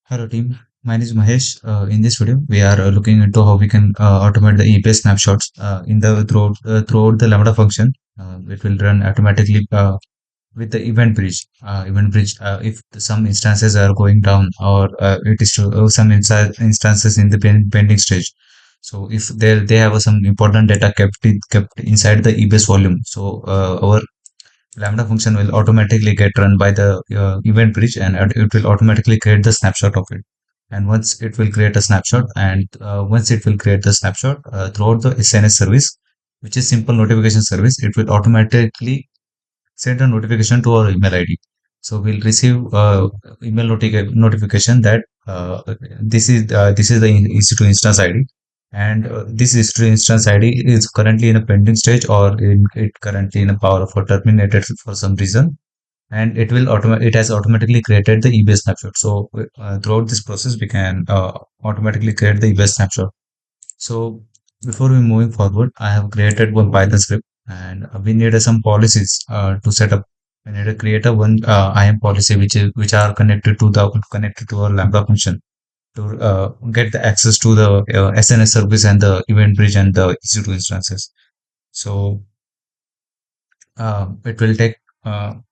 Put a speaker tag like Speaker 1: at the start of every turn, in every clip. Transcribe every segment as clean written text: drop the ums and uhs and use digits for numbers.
Speaker 1: Hello team, my name is Mahesh. In this video, we are looking into how we can automate the EBS snapshots in the throughout the Lambda function. It will run automatically with the event bridge, if some instances are going down or it is some instances in the pending stage. So if they have some important data kept inside the EBS volume, so our Lambda function will automatically get run by the event bridge, and it will automatically create the snapshot of it. And once it will create a snapshot, and once it will create the snapshot throughout the SNS service, which is simple notification service, it will automatically send a notification to our email ID. So we'll receive email notification that this is the EC2 instance ID, and this EC2 instance ID is currently in a pending stage, or it currently in a power of or terminated for some reason, and it has automatically created the EBS snapshot. So throughout this process, we can automatically create the EBS snapshot. So before we moving forward, I have created one Python script, and we need some policies to set up. We need to create a one IAM policy which are connected to our Lambda function to get the access to the SNS service and the event bridge and the EC2 instances. So it will take.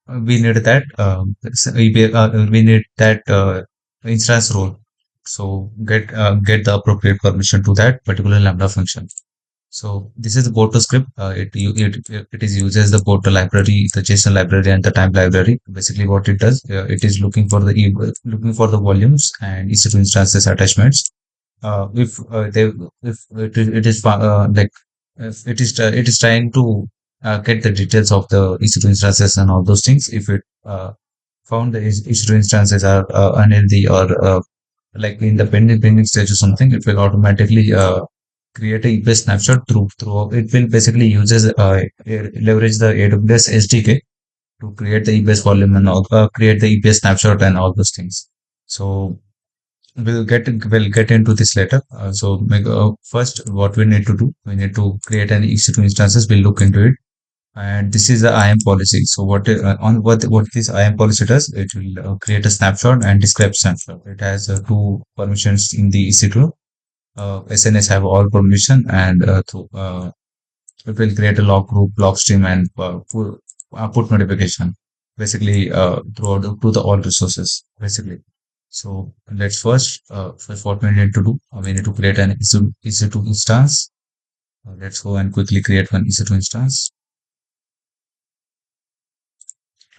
Speaker 1: We need that. We need that instance role. So get the appropriate permission to that particular Lambda function. So this is the Porto script. It is uses the Porto library, the JSON library, and the time library. Basically, what it does, it is looking for the volumes and EC2 instances attachments. If they if it is like if it is trying to get the details of the EC2 instances and all those things. If it found the EC2 instances are unhealthy, or like in the pending stage or something, it will automatically create a EBS snapshot through it will basically uses leverage the AWS SDK to create the EBS volume and all, create the EBS snapshot and all those things. So we'll get into this later. So first, what we need to do, we need to create an EC2 instances. We'll look into it, and this is the IAM policy. So what this IAM policy does, it will create a snapshot and describe snapshot. It has two permissions in the EC2. SNS have all permission, and it will create a log group, log stream, and put notification, basically throughout to the all resources, basically. So let's first what we need to do, we need to create an EC2 instance. Let's go and quickly create one EC2 instance.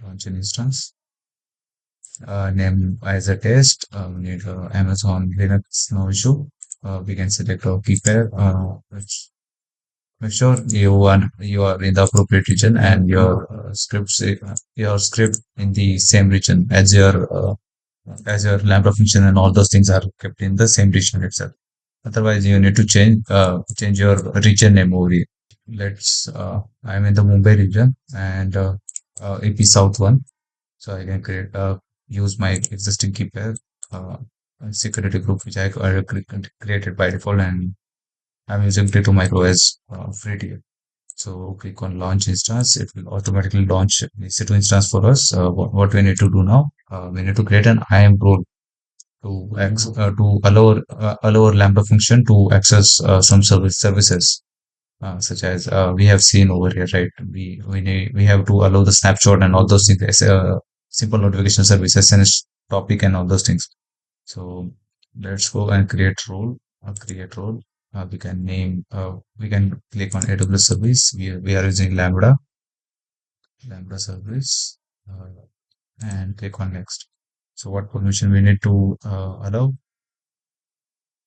Speaker 1: Launch an instance. Name as a test. We need Amazon Linux, no issue. We can select our key pair. Make sure you are in the appropriate region, and your script in the same region as your Lambda function, and all those things are kept in the same region itself. Otherwise, you need to change your region name over here. I'm in the Mumbai region, and AP South one. So I can use my existing key pair security group, which I created by default, and I'm using Data Micro as free tier. So click on launch instance. It will automatically launch the EC2 instance for us. What we need to do now, we need to create an IAM role to allow our Lambda function to access some services, such as we have seen over here, right? We have to allow the snapshot and all those things, simple notification service, SNS topic, and all those things. So let's go and create role. Create role. We can name. We can click on AWS service. We are using Lambda service, and click on next. So what permission we need to allow?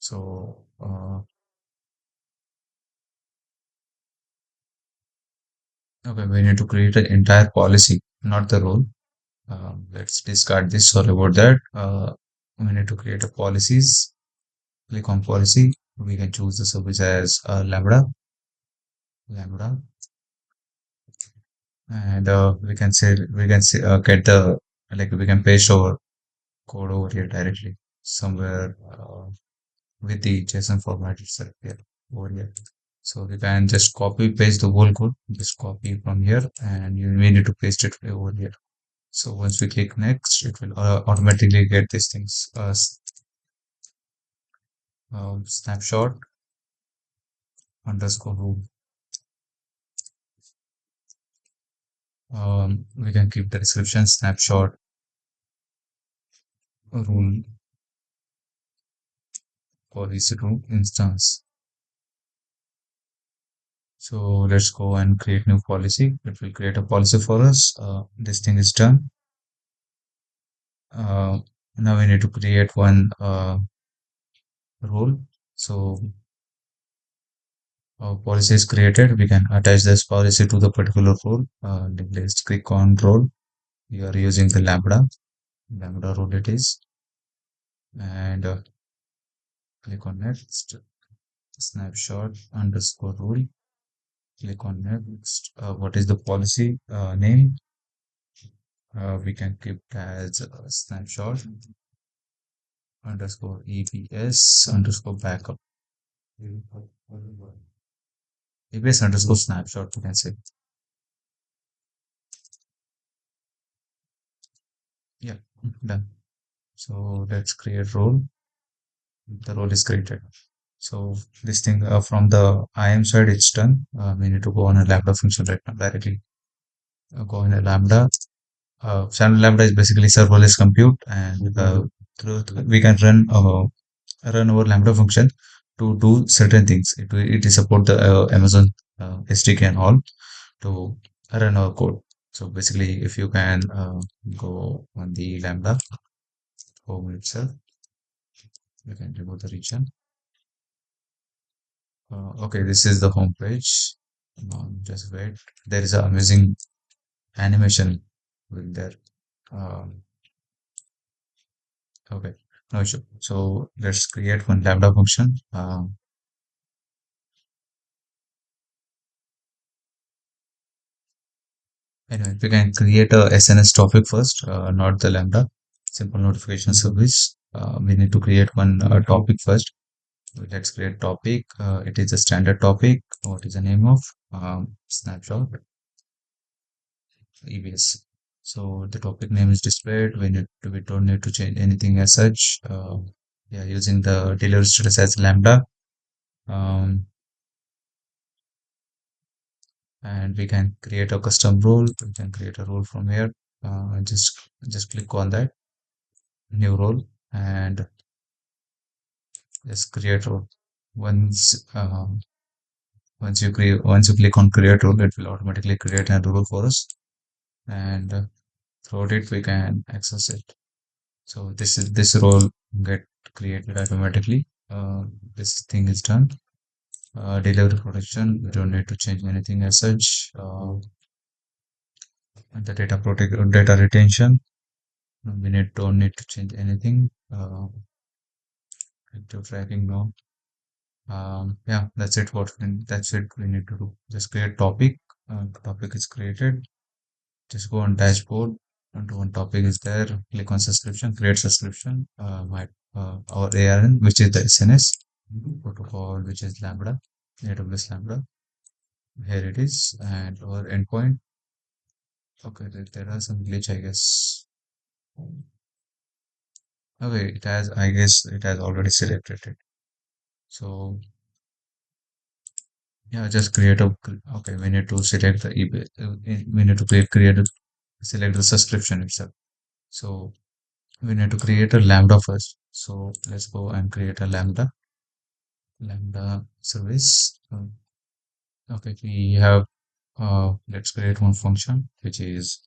Speaker 1: So okay, we need to create an entire policy, not the role. Let's discard this. Sorry about that. We need to create a policies. Click on policy. We can choose the service as Lambda, and we can say get the, like, we can paste our code over here directly somewhere with the JSON format itself here over here. So we can just copy paste the whole code. Just copy from here, and we need to paste it over here. So once we click next, it will automatically get these things. snapshot underscore rule. We can keep the description snapshot rule for EC2 instance. So let's go and create new policy. It will create a policy for us. This thing is done. Uh, Now we need to create one rule. So our policy is created. We can attach this policy to the particular rule. Let's click on role. We are using the lambda rule it is, and click on next. Snapshot underscore rule. Click on next. What is the policy name? We can keep it as snapshot underscore EBS underscore backup. EBS underscore snapshot, we can say. Yeah, done. So let's create role. The role is created. So this thing from the IAM side, it's done. We need to go on a Lambda function right now directly. Go on a Lambda. Standard Lambda is basically serverless compute, and we can run our Lambda function to do certain things. It is support the Amazon SDK and all to run our code. So basically, if you can go on the Lambda home itself, you can remove the region. Okay, this is the home page. Just wait. There is an amazing animation with there. Um, okay, no issue. So let's create one Lambda function. Anyway, we can create a SNS topic first, not the Lambda. Simple notification service. We need to create one topic first. Let's create topic. It is a standard topic. What is the name of snapshot EBS? So the topic name is displayed. We don't need to change anything as such. Yeah, using the delivery status as Lambda. Um, and we can create a custom role. We can create a role from here. Just click on that new role and just create role. Once once you click on create role, it will automatically create a role for us, and throughout it we can access it. So this role get created automatically. This thing is done. Delivery protection, we don't need to change anything as such. And the data retention, don't need to change anything. Active tracking, no. Yeah, that's it we need to do. Just create topic. Topic is created. Just go on dashboard. And one topic is there. Click on subscription. Create subscription. Our ARN, which is the SNS protocol, which is Lambda, AWS Lambda. Here it is, and our endpoint. Okay, there are some glitch, I guess. Okay, it has. I guess it has already selected it. So yeah, just create a. Okay, we need to select the eBay. We need to select the subscription itself. So we need to create a Lambda first. So let's go and create a Lambda service. Okay, we have. Let's create one function which is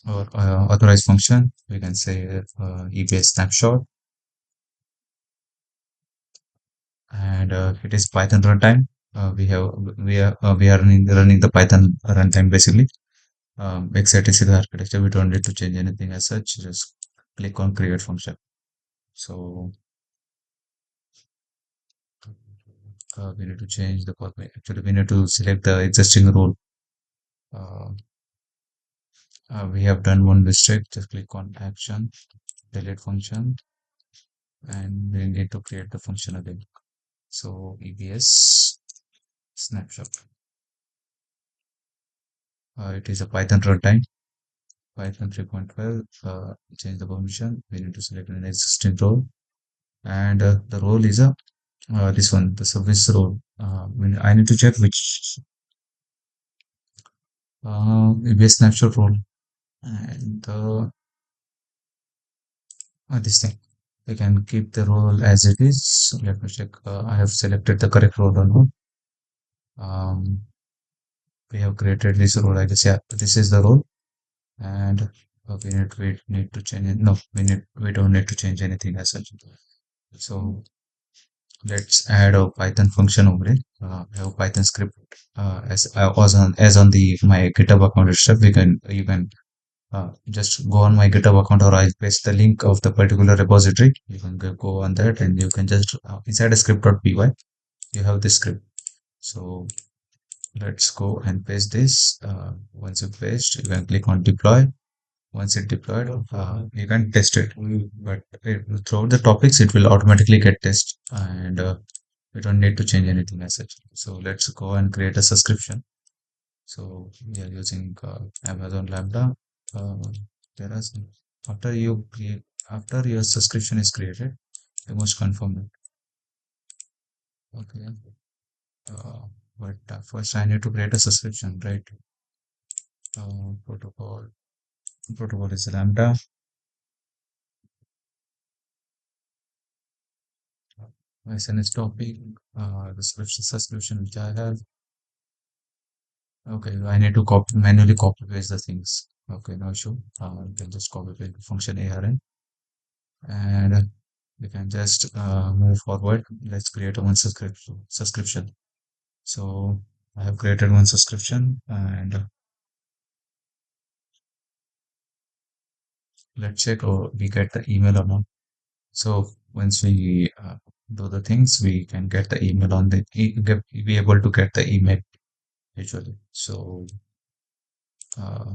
Speaker 1: our authorized function. We can say EBS snapshot, and it is Python runtime. We are running the Python runtime basically. X86 architecture. We don't need to change anything as such. Just click on create function. So we need to change the code. Actually, we need to select the existing role. Uh, we have done one mistake. Just click on action, delete function, and we need to create the function again. So EBS snapshot. It is a Python runtime, Python 3.12. Change the permission. We need to select an existing role. and the role is a this one, the service role. I need to check which EBS snapshot role and this thing. We can keep the role as it is. So let me check. I have selected the correct role or not. Um, we have created this role. I guess yeah, this is the role, and we need to change it. No, we don't need to change anything as such. So let's add a Python function over it. I have Python script as on the my GitHub account itself. You can just go on my GitHub account, or I'll paste the link of the particular repository. You can go on that, and you can just inside a script.py you have this script. So let's go and paste this. Once you paste, you can click on deploy. Once it deployed, you can test it. But throughout the topics, it will automatically get tested, and we don't need to change anything as such. So let's go and create a subscription. So we are using Amazon Lambda. Uh, there are some, after you create after your subscription is created, you must confirm it. Okay. Uh, but first I need to create a subscription, right? Protocol is Lambda. SNS topic. The subscription which I have. Okay, I need to manually copy paste the things. Okay, no issue. You can just copy paste the function ARN, and we can just move forward. Let's create a one subscription. So I have created one subscription, and let's check we get the email or not. So once we do the things, we can get the email on be able to get the email usually. So uh,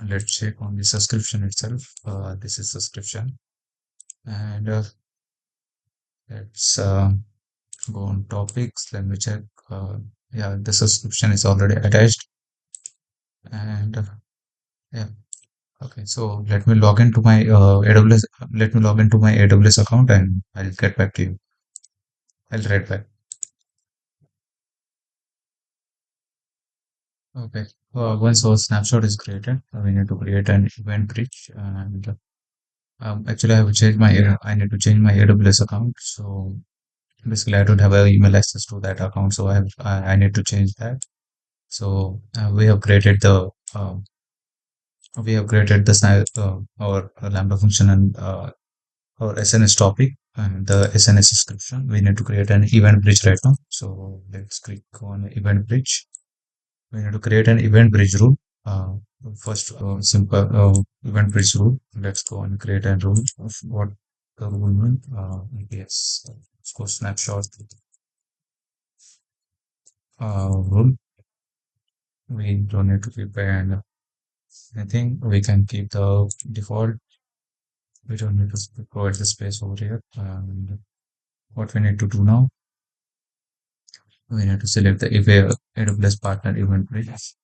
Speaker 1: let's check on the subscription itself. This is subscription, and let's go on topics. Let me check. Yeah, the subscription is already attached, and yeah. Okay, so let me log into my AWS. Let me log into my AWS account, and I'll get back to you. I'll write back. Okay. Once our snapshot is created, we need to create an event bridge, and actually, I have changed I need to change my AWS account. So basically, I don't have an email access to that account, so I need to change that. So we have created our Lambda function and our SNS topic and the SNS description. We need to create an event bridge right now. So let's click on event bridge. We need to create an event bridge rule. Uh, First, simple event bridge rule. Let's go and create a rule of what the rule means. Yes, of course, snapshot rule. We don't need to keep anything. We can keep the default. We don't need to provide the space over here. And what we need to do now, we need to select the AWS partner event bridge.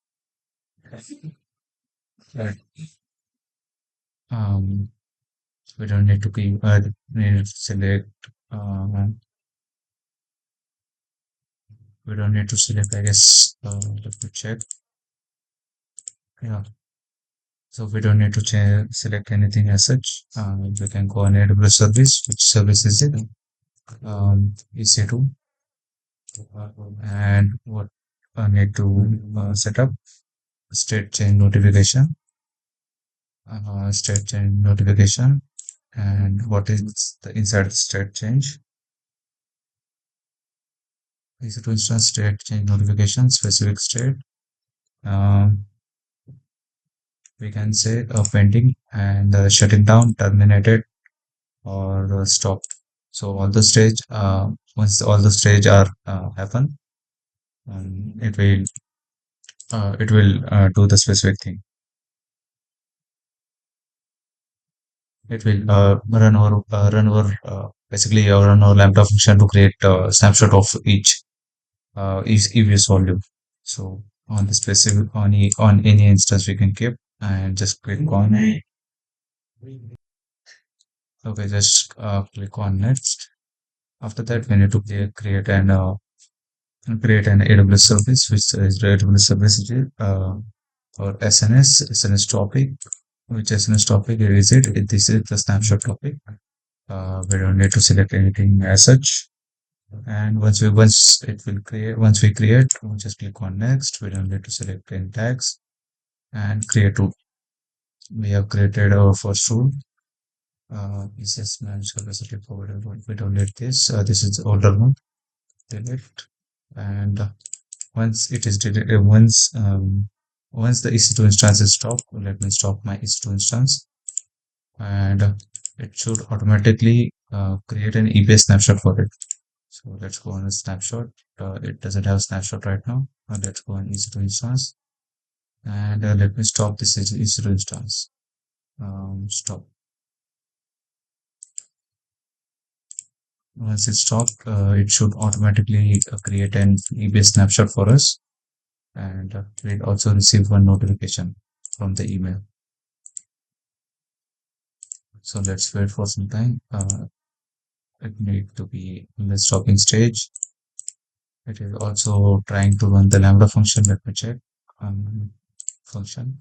Speaker 1: Right. Um, we don't need to keep, we need to select, we don't need to select, I guess, let me check. Yeah, so we don't need to select anything as such. We can go on AWS service. Which service is it? EC2. And what I need to set up state change notification, state change notification, and what is the inside state change? EC2 instance state change notification specific state. Um, we can say pending and shutting down, terminated, or stopped. So all the stage, once all the stage are happen, it will do the specific thing. It will basically run our Lambda function to create a snapshot of each EVS volume. So on the specific on any instance we can keep and just click on Okay, just click on next. After that, we need to create an AWS service, which is the AWS service or SNS topic. Which SNS topic is it? This is the snapshot topic. We don't need to select anything as such. And once we create, we'll just click on next. We don't need to select any tags and create rule. We have created our first rule. This is manage capacity provider. We don't need this. This is the older one. Delete. And once it is deleted, once the EC2 instance is stopped, let me stop my EC2 instance, and it should automatically create an EBS snapshot for it. So let's go on a snapshot. It doesn't have a snapshot right now. Let's go on EC2 instance, and let me stop this EC2 instance. Stop. Once it's stopped, it should automatically create an EBS snapshot for us, and we'll also receive one notification from the email. So let's wait for some time. It need to be in the stopping stage. It is also trying to run the Lambda function. Let me check. Function.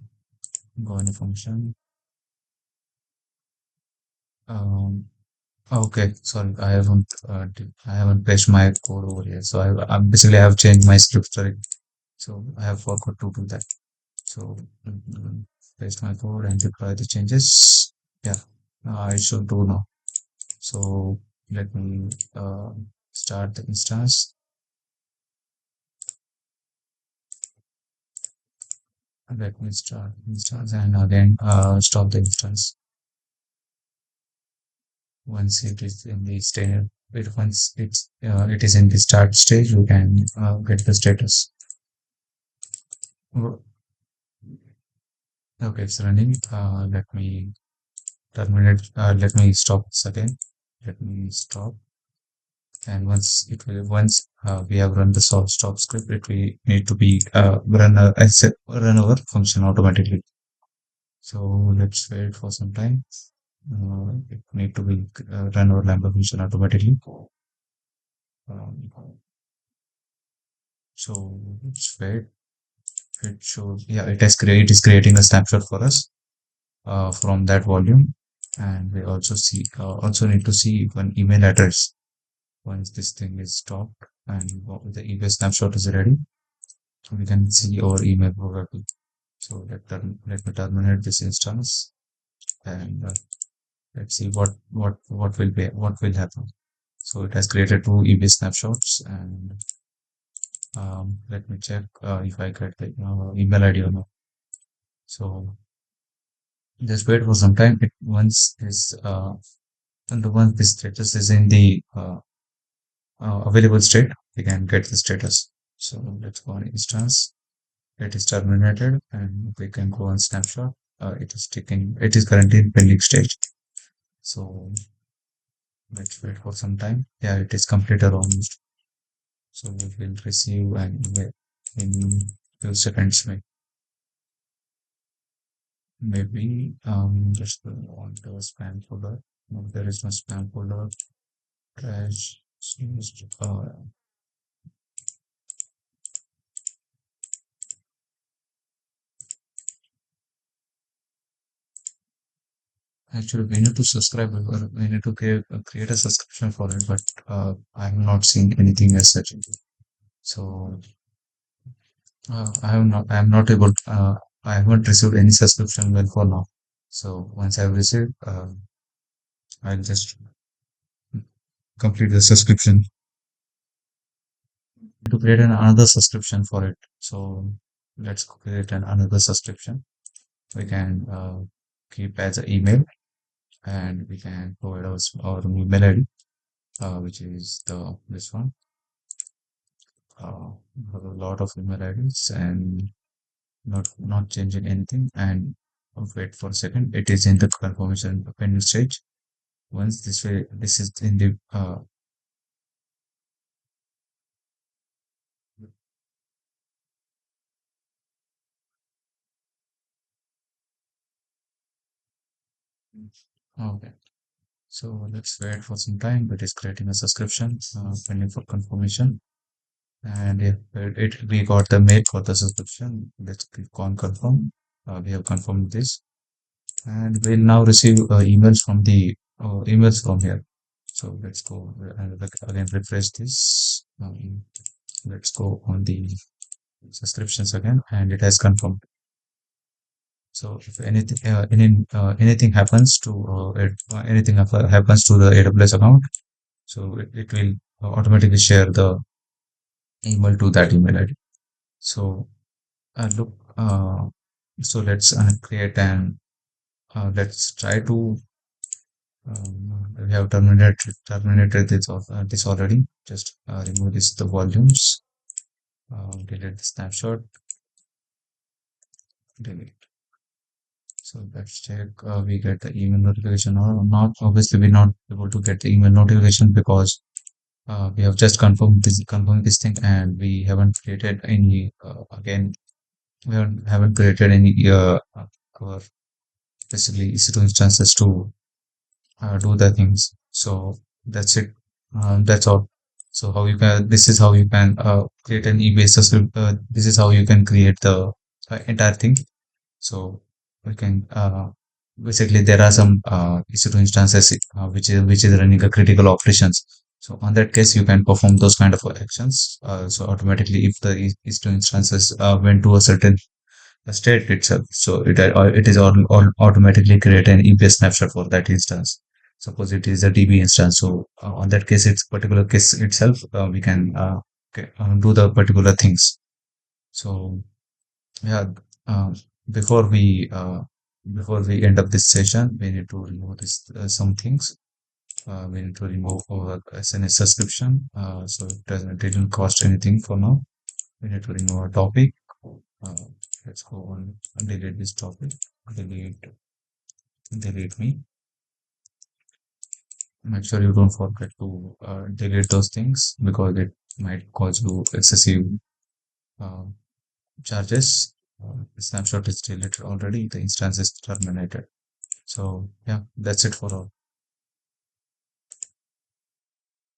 Speaker 1: Go on a function. Um, okay, sorry, I haven't placed my code over here. So I have changed my script. Sorry, so I have forgot to do that. So paste my code and deploy the changes. Yeah, I should do now. So let me start the instance. Let me start instance and again stop the instance. Once it is in the state, once it is in the start stage, you can get the status. Okay, it's running. Let me terminate. Let me stop this again. Let me stop. And once we have run the stop script, it will need to be run our function automatically. So let's wait for some time. It need to be run our Lambda function automatically. Um, so let's wait. It shows, yeah, it is creating a snapshot for us from that volume, and we also need to see one email address. Once this thing is stopped and the EBS snapshot is ready, we can see our email probably. So let me terminate this instance, and let's see what will happen. So it has created two EBS snapshots, and let me check if I get the email ID or not. So just wait for some time. Once this status is in the available state, we can get the status. So let's go on instance. It is terminated, and we can go on snapshot. It is currently in pending stage. So let's wait for some time. Yeah, it is completed almost. So we will receive an email in few seconds. Maybe just go on to a spam folder. No, there is no spam folder. Trash. Actually, we need to subscribe. We need to create a subscription for it, but I have not seen anything as such. So I am not able. I haven't received any subscription mail for now. So once I've received, I'll just complete the subscription. To create another subscription for it. So let's create another subscription. We can keep as an email, and we can provide our email ID, which is this one. Have a lot of email IDs and not changing anything, and wait for a second. It is in the confirmation pending stage. Once this is in the okay. So let's wait for some time. It is creating a subscription, pending for confirmation. And yeah, we got the mail for the subscription. Let's click on confirm. We have confirmed this, and we'll now receive emails from here. So let's go and again refresh this. Let's go on the subscriptions again, and it has confirmed. So if anything happens to happens to the AWS account, so it will automatically share the email to that email ID. So look, so let's create and let's try to we have terminated this already. Just remove the volumes, delete the snapshot, delete. So let's check we get the email notification or not. Obviously, we're not able to get the email notification because we have just confirmed this thing, and we haven't created any again. We haven't created any our basically EC2 instances to do the things. So that's it. That's all. So how you can this is how you can create an EBS system. This is how you can create the entire thing. So we can basically there are some EC2 instances which is running a critical operations. So on that case, you can perform those kind of actions. So automatically, if the EC2 instances went to a certain state itself, so it is automatically create an EBS snapshot for that instance. Suppose it is a DB instance, so on that case, its particular case itself, we can do the particular things. So yeah, um, before we uh, before we end up this session, we need to remove some things. We need to remove our SNS subscription, so it didn't cost anything for now. We need to remove a topic. Uh, let's go on and delete this topic. Delete, delete me. Make sure you don't forget to delete those things because it might cause you excessive uh, charges. The snapshot is deleted already. The instance is terminated. So yeah, that's it for all.